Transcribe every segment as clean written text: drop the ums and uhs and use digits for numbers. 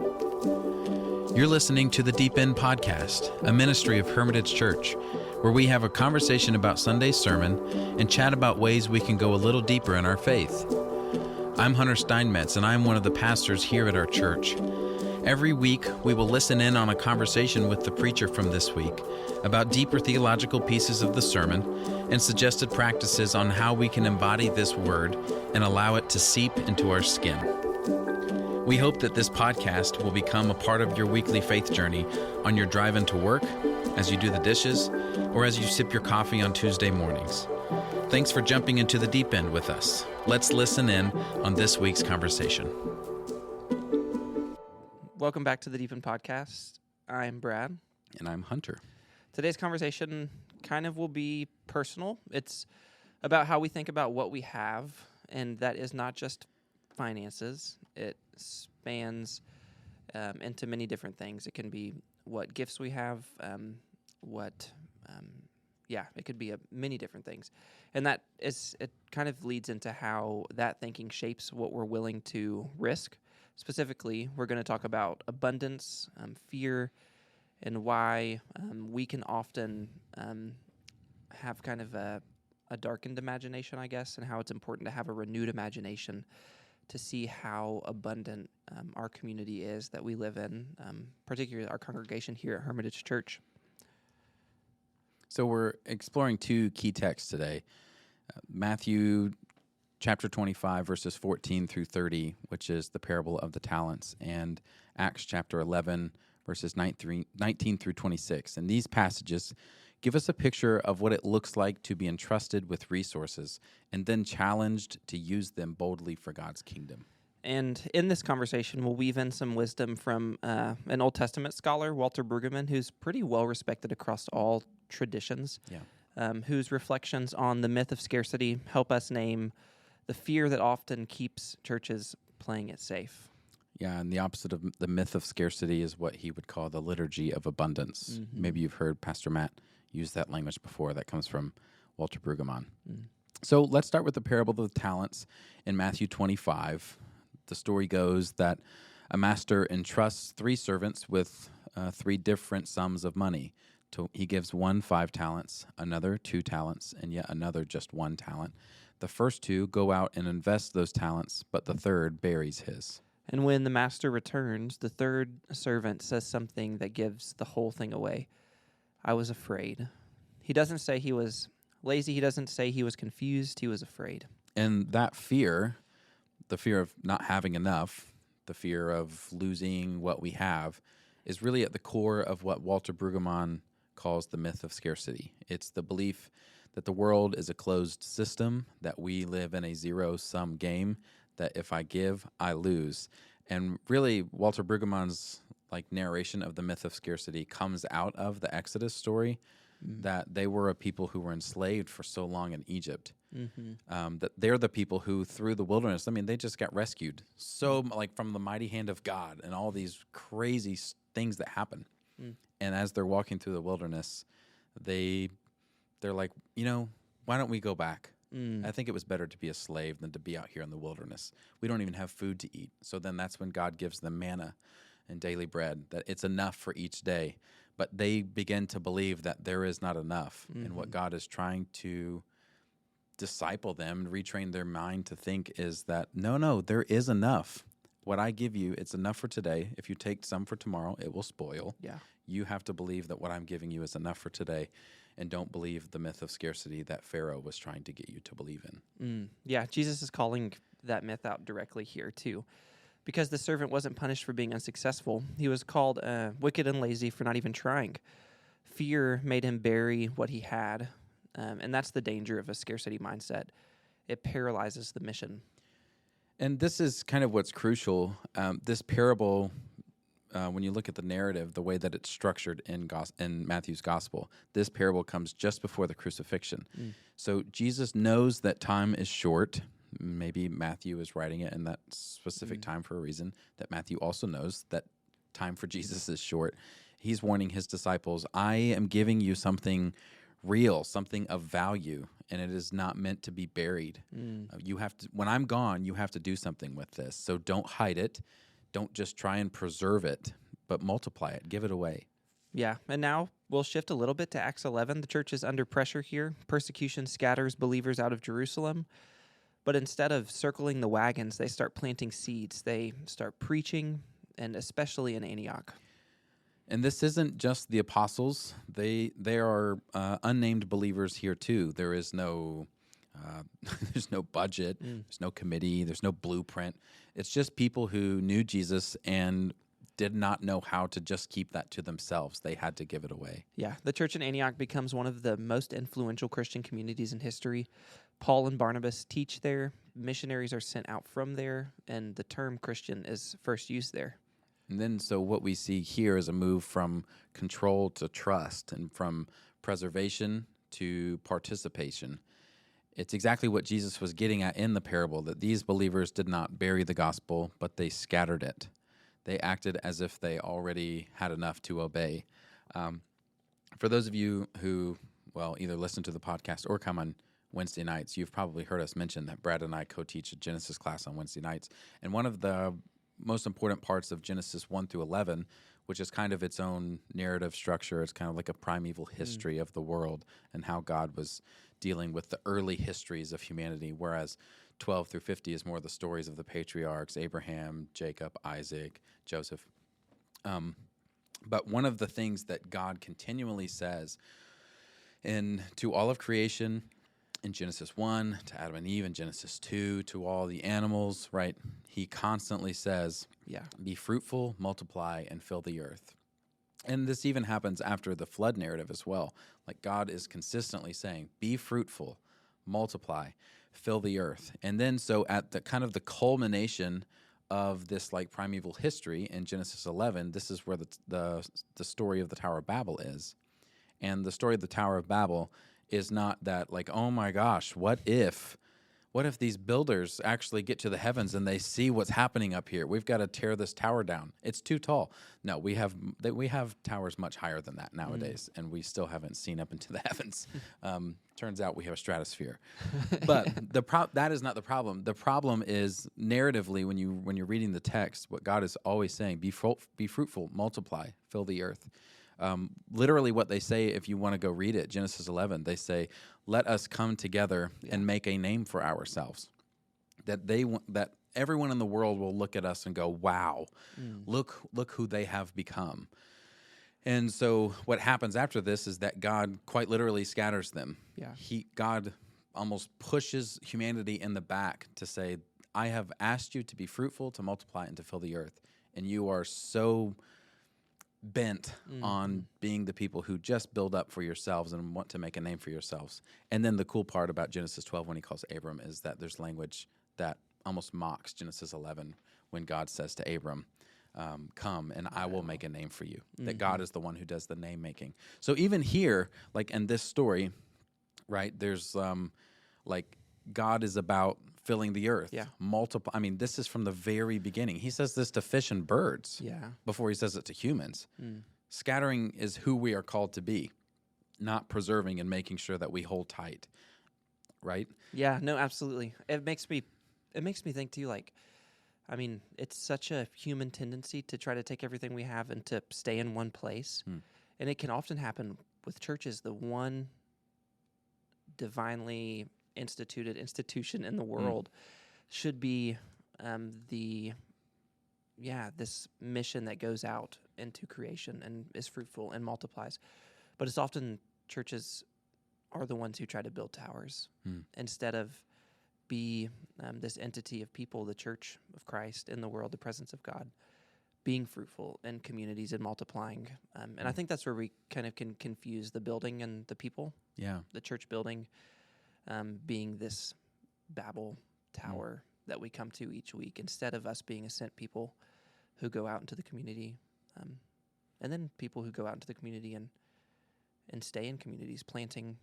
You're listening to the Deep End Podcast, a ministry of Hermitage Church, where we have a conversation about Sunday's sermon and chat about ways we can go a little deeper in our faith. I'm Hunter Steinmetz, and I'm one of the pastors here at our church. Every week, we will listen in on a conversation with the preacher from this week about deeper theological pieces of the sermon and suggested practices on how we can embody this word and allow it to seep into our skin. We hope that this podcast will become a part of your weekly faith journey on your drive into work, as you do the dishes, or as you sip your coffee on Tuesday mornings. Thanks for jumping into the deep end with us. Let's listen in on this week's conversation. Welcome back to the Deep End Podcast. I'm Brad. And I'm Hunter. Today's conversation kind of will be personal. It's about how we think about what we have, and that is not just finances. It spans into many different things. It can be what gifts we have, it could be many different things. And it kind of leads into how that thinking shapes what we're willing to risk. Specifically, we're going to talk about abundance, fear, and why we can often have kind of a darkened imagination, I guess, and how it's important to have a renewed imagination to see how abundant our community is that we live in, particularly our congregation here at Hermitage Church. So we're exploring two key texts today. Matthew chapter 25, verses 14 through 30, which is the parable of the talents, and Acts chapter 11, verses 19 through 26. And these passages give us a picture of what it looks like to be entrusted with resources and then challenged to use them boldly for God's kingdom. And in this conversation, we'll weave in some wisdom from an Old Testament scholar, Walter Brueggemann, who's pretty well respected across all traditions, whose reflections on the myth of scarcity help us name the fear that often keeps churches playing it safe. Yeah, and the opposite of the myth of scarcity is what he would call the liturgy of abundance. Mm-hmm. Maybe you've heard Pastor Matt use that language before. That comes from Walter Brueggemann. Mm. So let's start with the parable of the talents in Matthew 25. The story goes that a master entrusts three servants with three different sums of money. He gives one 5 talents, another 2 talents, and yet another just 1 talent. The first two go out and invest those talents, but the third buries his. And when the master returns, the third servant says something that gives the whole thing away. I was afraid. He doesn't say he was lazy. He doesn't say he was confused. He was afraid. And that fear, the fear of not having enough, the fear of losing what we have, is really at the core of what Walter Brueggemann calls the myth of scarcity. It's the belief that the world is a closed system, that we live in a zero-sum game, that if I give, I lose. And really, Walter Brueggemann's narration of the myth of scarcity comes out of the Exodus story, that they were a people who were enslaved for so long in Egypt. Mm-hmm. That they're the people who, through the wilderness, they just got rescued. So, from the mighty hand of God and all these crazy things that happen. Mm. And as they're walking through the wilderness, they're like, why don't we go back? I think it was better to be a slave than to be out here in the wilderness. We don't even have food to eat. So then that's when God gives them manna and daily bread, that it's enough for each day. But they begin to believe that there is not enough. Mm-hmm. And what God is trying to disciple them and retrain their mind to think is that, no, there is enough. What I give you, it's enough for today. If you take some for tomorrow, it will spoil. Yeah. You have to believe that what I'm giving you is enough for today, and don't believe the myth of scarcity that Pharaoh was trying to get you to believe in. Yeah, Jesus is calling that myth out directly here, too. Because the servant wasn't punished for being unsuccessful. He was called wicked and lazy for not even trying. Fear made him bury what he had, and that's the danger of a scarcity mindset. It paralyzes the mission. And this is kind of what's crucial. This parable, when you look at the narrative, the way that it's structured in Matthew's gospel, this parable comes just before the crucifixion. So Jesus knows that time is short. Maybe Matthew is writing it in that specific time for a reason, that Matthew also knows that time for Jesus is short. He's warning his disciples, I am giving you something real, something of value, and it is not meant to be buried. You have to, when I'm gone, you have to do something with this. So don't hide it. don't just try and preserve it, but multiply it, give it away. Yeah, and now we'll shift a little bit to Acts 11. The church is under pressure here. Persecution scatters believers out of Jerusalem. But instead of circling the wagons, they start planting seeds. They start preaching, and especially in Antioch. And this isn't just the apostles. They are unnamed believers here too. There is no there's no budget, there's no committee, there's no blueprint. It's just people who knew Jesus and did not know how to just keep that to themselves. They had to give it away. Yeah, the church in Antioch becomes one of the most influential Christian communities in history. Paul and Barnabas teach there, missionaries are sent out from there, and the term Christian is first used there. And then so what we see here is a move from control to trust and from preservation to participation. It's exactly what Jesus was getting at in the parable, that these believers did not bury the gospel, but they scattered it. They acted as if they already had enough to obey. For those of you who, either listen to the podcast or come on Wednesday nights, you've probably heard us mention that Brad and I co-teach a Genesis class on Wednesday nights. And one of the most important parts of Genesis 1 through 11, which is kind of its own narrative structure, it's kind of like a primeval history of the world and how God was dealing with the early histories of humanity, whereas 12 through 50 is more the stories of the patriarchs, Abraham, Jacob, Isaac, Joseph. But one of the things that God continually says to all of creation, in Genesis 1, to Adam and Eve, in Genesis 2, to all the animals, right? He constantly says, be fruitful, multiply, and fill the earth. And this even happens after the flood narrative as well. Like God is consistently saying, be fruitful, multiply, fill the earth. And then so at the kind of the culmination of this like primeval history in Genesis 11, this is where the story of the Tower of Babel is. And the story of the Tower of Babel is not that like, oh my gosh, what if these builders actually get to the heavens and they see what's happening up here? We've got to tear this tower down. It's too tall. No, we have towers much higher than that nowadays, and we still haven't seen up into the heavens. Turns out we have a stratosphere. But that is not the problem. The problem is narratively when you're reading the text, what God is always saying: be fruitful, multiply, fill the earth. Literally what they say, if you want to go read it, Genesis 11, they say, let us come together and make a name for ourselves. That everyone in the world will look at us and go, wow, look who they have become. And so what happens after this is that God quite literally scatters them. Yeah. God almost pushes humanity in the back to say, I have asked you to be fruitful, to multiply, and to fill the earth. And you are so bent on being the people who just build up for yourselves and want to make a name for yourselves. And then the cool part about Genesis 12 when he calls Abram is that there's language that almost mocks Genesis 11 when God says to Abram, come and I will make a name for you. That God is the one who does the name making. So even here, like in this story, right, there's like God is about filling the earth. Yeah. Multiply. I mean, this is from the very beginning. He says this to fish and birds before he says it to humans. Scattering is who we are called to be, not preserving and making sure that we hold tight. Right? Yeah, no, absolutely. It makes me think too, like, I mean, it's such a human tendency to try to take everything we have and to stay in one place. And it can often happen with churches. The one divinely instituted institution in the world should be this mission that goes out into creation and is fruitful and multiplies. But it's often churches are the ones who try to build towers instead of be this entity of people, the church of Christ in the world, the presence of God, being fruitful in communities and multiplying. And I think that's where we kind of can confuse the building and the people. Yeah. The church building being this Babel tower that we come to each week instead of us being a sent people who go out into the community, and then people who go out into the community and stay in communities, planting,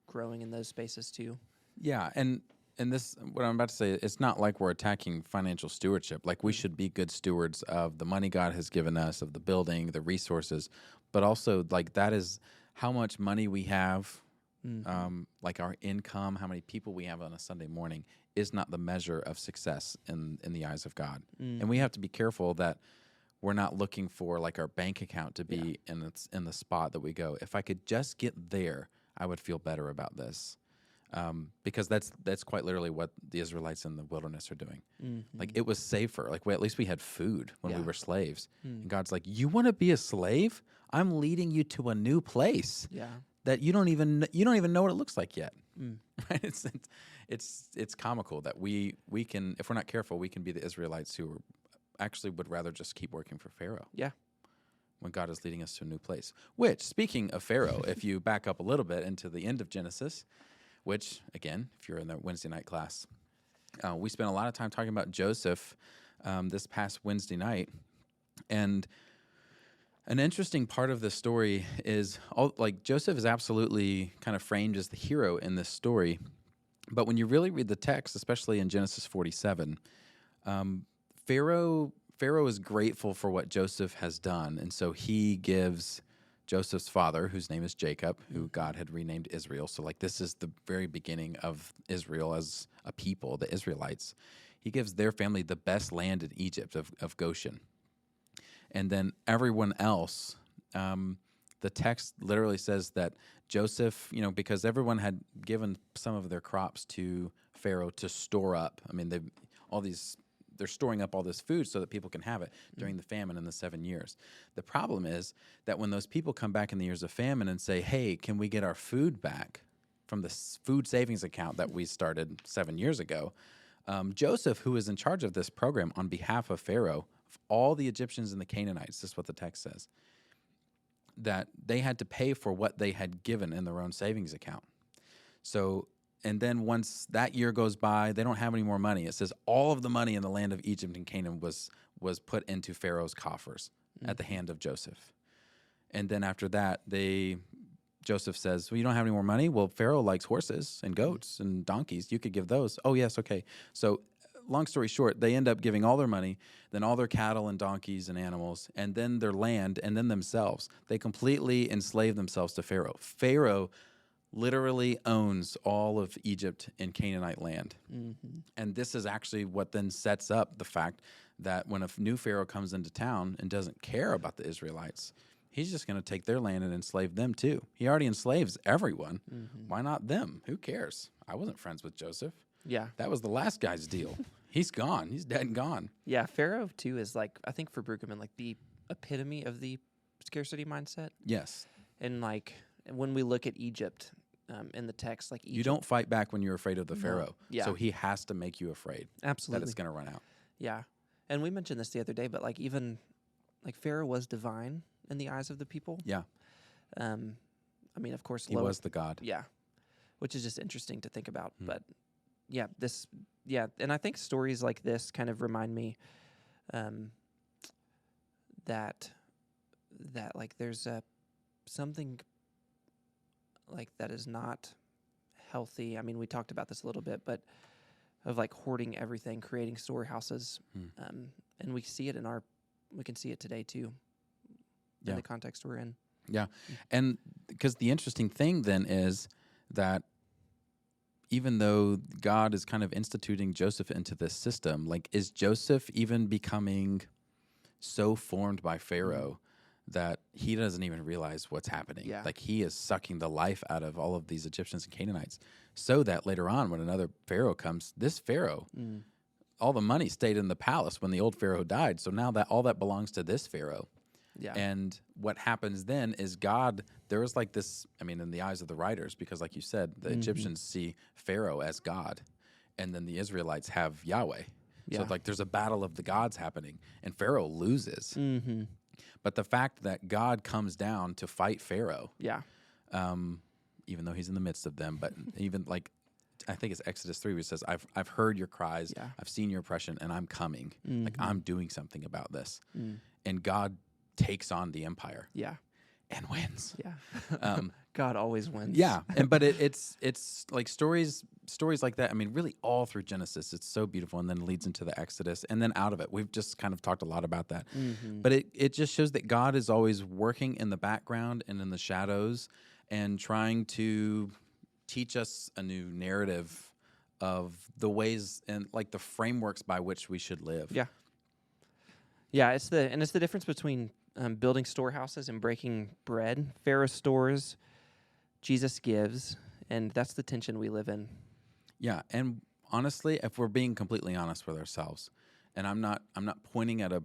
growing in those spaces too. Yeah, and this, what I'm about to say, it's not like we're attacking financial stewardship. Like we should be good stewards of the money God has given us, of the building, the resources, but also like that is how much money we have, like our income, how many people we have on a Sunday morning is not the measure of success in the eyes of God. And we have to be careful that we're not looking for like our bank account to be in the spot that we go, if I could just get there, I would feel better about this. Because that's quite literally what the Israelites in the wilderness are doing. Like, it was safer. Like, at least we had food when we were slaves. And God's like, you want to be a slave? I'm leading you to a new place that you don't even know what it looks like yet. Right? It's comical that we can, if we're not careful, we can be the Israelites who actually would rather just keep working for Pharaoh. Yeah. When God is leading us to a new place. Which, speaking of Pharaoh, if you back up a little bit into the end of Genesis, which, again, if you're in the Wednesday night class, we spent a lot of time talking about Joseph this past Wednesday night. And an interesting part of the story is, Joseph is absolutely kind of framed as the hero in this story. But when you really read the text, especially in Genesis 47, Pharaoh is grateful for what Joseph has done. And so he gives Joseph's father, whose name is Jacob, who God had renamed Israel. So, like, this is the very beginning of Israel as a people, the Israelites. He gives their family the best land in Egypt of Goshen. And then everyone else, the text literally says that Joseph, because everyone had given some of their crops to Pharaoh to store up. I mean, they're storing up all this food so that people can have it during the famine in the 7 years. The problem is that when those people come back in the years of famine and say, hey, can we get our food back from the food savings account that we started 7 years ago, Joseph, who is in charge of this program on behalf of Pharaoh, of all the Egyptians and the Canaanites, this is what the text says, that they had to pay for what they had given in their own savings account. So, and then once that year goes by, they don't have any more money. It says all of the money in the land of Egypt and Canaan was put into Pharaoh's coffers at the hand of Joseph. And then after that, Joseph says, well, you don't have any more money? Well, Pharaoh likes horses and goats and donkeys. You could give those. Oh, yes, okay. So long story short, they end up giving all their money, then all their cattle and donkeys and animals, and then their land, and then themselves. They completely enslave themselves to Pharaoh. Pharaoh literally owns all of Egypt and Canaanite land. And this is actually what then sets up the fact that when a new Pharaoh comes into town and doesn't care about the Israelites, he's just going to take their land and enslave them too. He already enslaves everyone. Why not them? Who cares? I wasn't friends with Joseph. Yeah. That was the last guy's deal. He's gone. He's dead and gone. Yeah, Pharaoh too is like, I think for Brueggemann, like the epitome of the scarcity mindset. Yes. And like when we look at Egypt in the text, like Egypt, you don't fight back when you're afraid of the Pharaoh. Yeah. So he has to make you afraid. Absolutely. That it's going to run out. Yeah. And we mentioned this the other day, but like even like Pharaoh was divine in the eyes of the people. Yeah. I mean, of course, he was the God. Yeah. Which is just interesting to think about. But yeah, and I think stories like this kind of remind me that like there's something like that is not healthy. I mean, we talked about this a little bit, but of like hoarding everything, creating storehouses, and we see it we can see it today too, in the context we're in. Yeah, and because the interesting thing then is that even though God is kind of instituting Joseph into this system, like, is Joseph even becoming so formed by Pharaoh that he doesn't even realize what's happening? Yeah. Like, he is sucking the life out of all of these Egyptians and Canaanites, so that later on when another Pharaoh comes, this Pharaoh, all the money stayed in the palace when the old Pharaoh died. So now that all that belongs to this Pharaoh. Yeah. And what happens then is there is like this, I mean, in the eyes of the writers, because like you said, the Egyptians see Pharaoh as God, and then the Israelites have Yahweh. Yeah. So like there's a battle of the gods happening, and Pharaoh loses. But the fact that God comes down to fight Pharaoh, even though he's in the midst of them, but even like, I think it's Exodus 3 where it says, I've heard your cries, I've seen your oppression, and I'm coming. Like, I'm doing something about this. And God takes on the empire. Yeah. And wins. Yeah. God always wins. Yeah. But it's like stories like that. I mean, really all through Genesis, it's so beautiful, and then leads into the Exodus, and then out of it. We've just kind of talked a lot about that. But it just shows that God is always working in the background and in the shadows and trying to teach us a new narrative of the ways and like the frameworks by which we should live. Yeah. Yeah, it's the difference between building storehouses and breaking bread. Pharaoh stores, Jesus gives, and that's the tension we live in. Yeah, and honestly, if we're being completely honest with ourselves, and I'm not pointing at a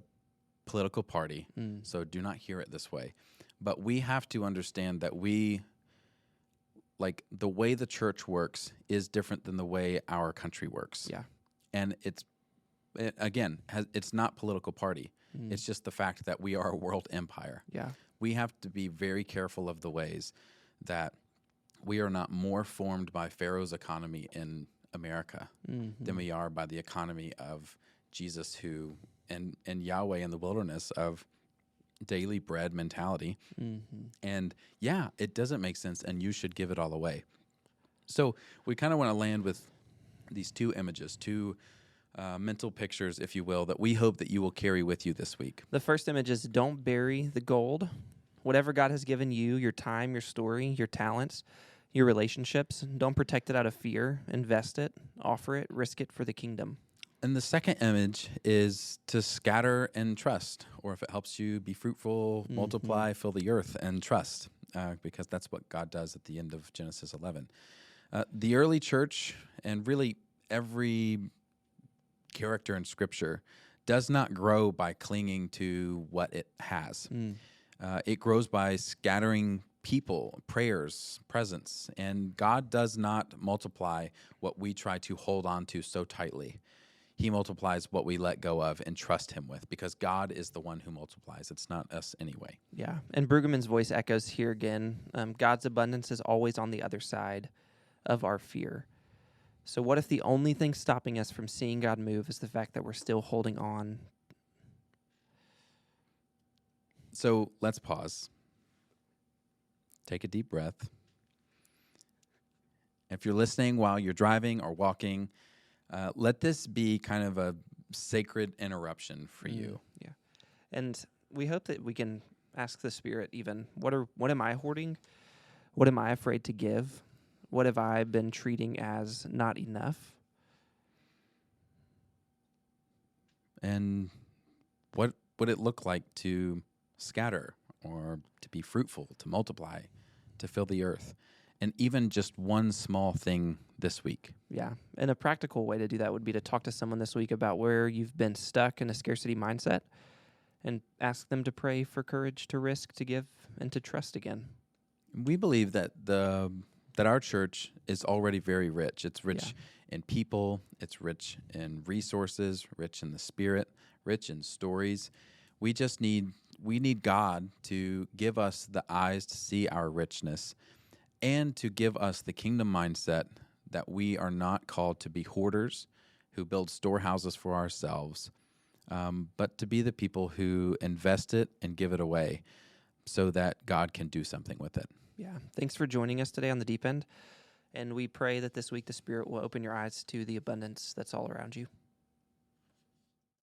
political party, so do not hear it this way, but we have to understand that like the way the church works is different than the way our country works. Yeah. And it's not political party. It's just the fact that we are a world empire. Yeah. We have to be very careful of the ways that we are not more formed by Pharaoh's economy in America than we are by the economy of Jesus and Yahweh in the wilderness of daily bread mentality. And yeah, it doesn't make sense, and you should give it all away. So we kind of want to land with these two images, two mental pictures, if you will, that we hope that you will carry with you this week. The first image is don't bury the gold. Whatever God has given you, your time, your story, your talents, your relationships, don't protect it out of fear. Invest it, offer it, risk it for the kingdom. And the second image is to scatter and trust, or if it helps you be fruitful, multiply, fill the earth, and trust, because that's what God does at the end of Genesis 11. The early church, and really every character in Scripture, does not grow by clinging to what it has. It grows by scattering people, prayers, presence, and God does not multiply what we try to hold on to so tightly. He multiplies what we let go of and trust him with, because God is the one who multiplies. It's not us anyway. Yeah, and Brueggemann's voice echoes here again. God's abundance is always on the other side of our fear. So what if the only thing stopping us from seeing God move is the fact that we're still holding on? So let's pause. Take a deep breath. If you're listening while you're driving or walking, let this be kind of a sacred interruption for you. Yeah. And we hope that we can ask the Spirit even, what am I hoarding? What am I afraid to give? What have I been treating as not enough? And what would it look like to scatter or to be fruitful, to multiply, to fill the earth? And even just one small thing this week. Yeah. And a practical way to do that would be to talk to someone this week about where you've been stuck in a scarcity mindset and ask them to pray for courage to risk, to give, and to trust again. We believe that that our church is already very rich. It's rich in people. It's rich in resources, rich in the Spirit, rich in stories. We need God to give us the eyes to see our richness and to give us the kingdom mindset that we are not called to be hoarders who build storehouses for ourselves, but to be the people who invest it and give it away so that God can do something with it. Yeah. Thanks for joining us today on The Deep End. And we pray that this week the Spirit will open your eyes to the abundance that's all around you.